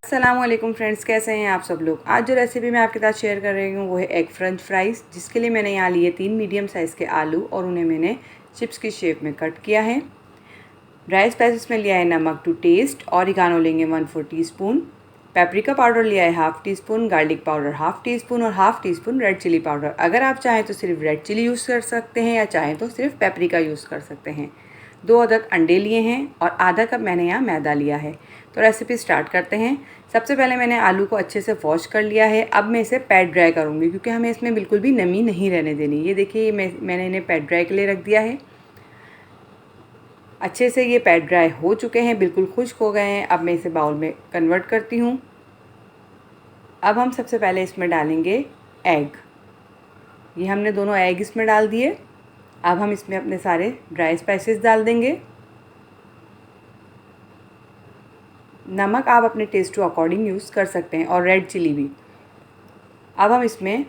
अस्सलामुअलैकुम फ्रेंड्स, कैसे हैं आप सब लोग। आज जो रेसिपी मैं आपके साथ शेयर कर रही हूँ वो है एग फ्रेंच फ्राइज़, जिसके लिए मैंने यहाँ लिए 3 मीडियम साइज़ के आलू और उन्हें मैंने चिप्स की शेप में कट किया है। ड्राई स्पाइसेस में लिया है नमक टू टेस्ट, ऑरिगानो लेंगे 1/4 टीस्पून, पेपरिका पाउडर लिया है half teaspoon, garlic powder half teaspoon और half teaspoon red chilli powder. अगर आप चाहें तो सिर्फ रेड चिली यूज़ कर सकते हैं या चाहें तो सिर्फ पेपरिका यूज़ कर सकते हैं। 2 अदद अंडे लिए हैं और आधा कप मैंने यहाँ मैदा लिया है। तो रेसिपी स्टार्ट करते हैं। सबसे पहले मैंने आलू को अच्छे से वॉश कर लिया है। अब मैं इसे पैट ड्राई करूँगी क्योंकि हमें इसमें बिल्कुल भी नमी नहीं रहने देनी। ये देखिए, मैंने इन्हें पैट ड्राई के लिए रख दिया है। अच्छे से ये पैट ड्राई हो चुके हैं, बिल्कुल खुश्क हो गए हैं। अब मैं इसे बाउल में कन्वर्ट करती हूँ। अब हम सबसे पहले इसमें डालेंगे एग। ये हमने दोनों एग इसमें डाल दिए। अब हम इसमें अपने सारे ड्राई स्पाइसेस डाल देंगे। नमक आप अपने टेस्ट टू अकॉर्डिंग यूज़ कर सकते हैं और रेड चिली भी। अब हम इसमें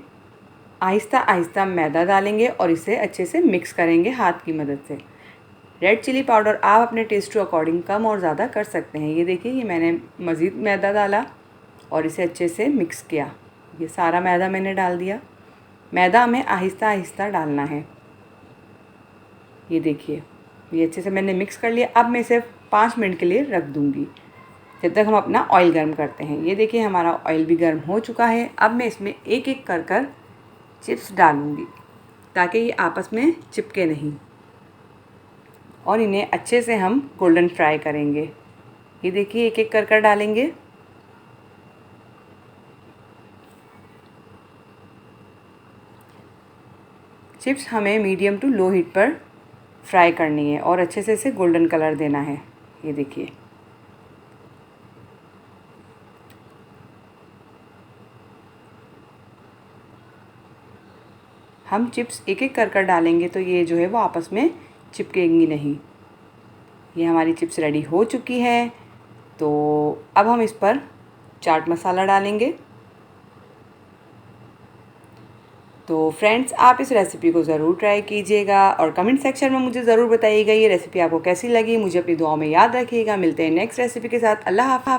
आहिस्ता आहिस्ता मैदा डालेंगे और इसे अच्छे से मिक्स करेंगे हाथ की मदद से। रेड चिली पाउडर आप अपने टेस्ट टू अकॉर्डिंग कम और ज़्यादा कर सकते हैं। ये देखिए, ये मैंने मज़ीद मैदा डाला और इसे अच्छे से मिक्स किया। ये सारा मैदा मैंने डाल दिया। मैदा हमें आहिस्ता आहिस्ता डालना है। ये देखिए, ये अच्छे से मैंने मिक्स कर लिया। अब मैं इसे 5 मिनट के लिए रख दूँगी जब तक हम अपना ऑयल गर्म करते हैं। ये देखिए, हमारा ऑयल भी गर्म हो चुका है। अब मैं इसमें एक एक कर चिप्स डालूँगी ताकि ये आपस में चिपके नहीं, और इन्हें अच्छे से हम गोल्डन फ्राई करेंगे। ये देखिए, एक एक कर डालेंगे। चिप्स हमें मीडियम टू लो हीट पर फ्राई करनी है और अच्छे से इसे गोल्डन कलर देना है। ये देखिए, हम चिप्स एक एक कर डालेंगे तो ये जो है वो आपस में चिपकेंगी नहीं। ये हमारी चिप्स रेडी हो चुकी है। तो अब हम इस पर चाट मसाला डालेंगे। तो फ्रेंड्स, आप इस रेसिपी को ज़रूर ट्राई कीजिएगा और कमेंट सेक्शन में मुझे ज़रूर बताइएगा ये रेसिपी आपको कैसी लगी। मुझे अपनी दुआओं में याद रखिएगा। मिलते हैं नेक्स्ट रेसिपी के साथ। अल्लाह हाफ़िज़।